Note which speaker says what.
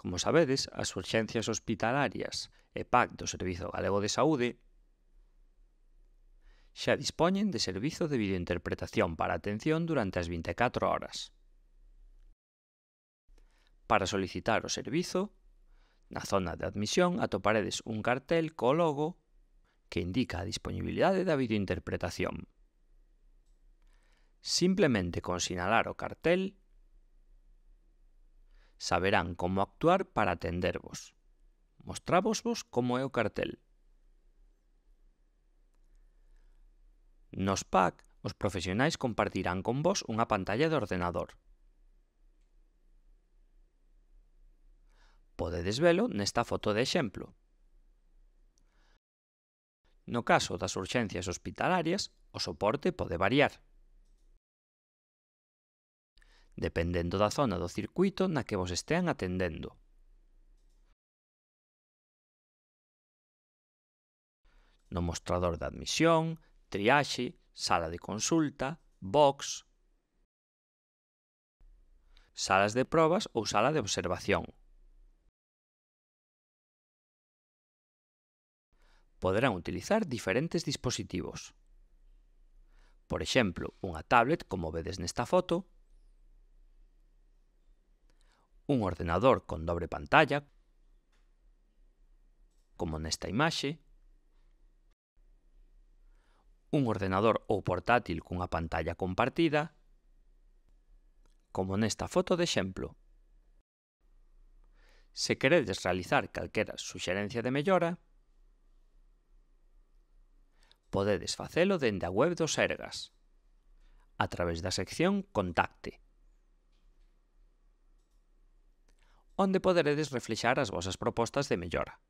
Speaker 1: Como sabedes, as urxencias hospitalarias e PAC do Servizo Galego de Saúde xa dispoñen de servizo de videointerpretación para atención durante as 24 horas. Para solicitar o servizo, na zona de admisión atoparedes un cartel co logo que indica a disponibilidade da videointerpretación. Simplemente con sinalar o cartel, saberán como actuar para atendervos. Mostrávosvos como é o cartel. Nos PAC, os profesionais compartirán con vos unha pantalla de ordenador. Podedes velo nesta foto de exemplo. No caso das urxencias hospitalarias, o soporte pode variar, dependendo da zona do circuito na que vos estean atendendo. No mostrador de admisión, triaxe, sala de consulta, box, salas de probas ou sala de observación. Poderán utilizar diferentes dispositivos. Por exemplo, unha tablet, como vedes nesta foto, un ordenador con dobre pantalla, como nesta imaxe, un ordenador ou portátil cunha pantalla compartida, como nesta foto de exemplo. Se queredes realizar calquera suxerencia de mellora, podedes facelo dende a web do Sergas, a través da sección Contacte, onde poderedes reflexar as vosas propostas de mellora.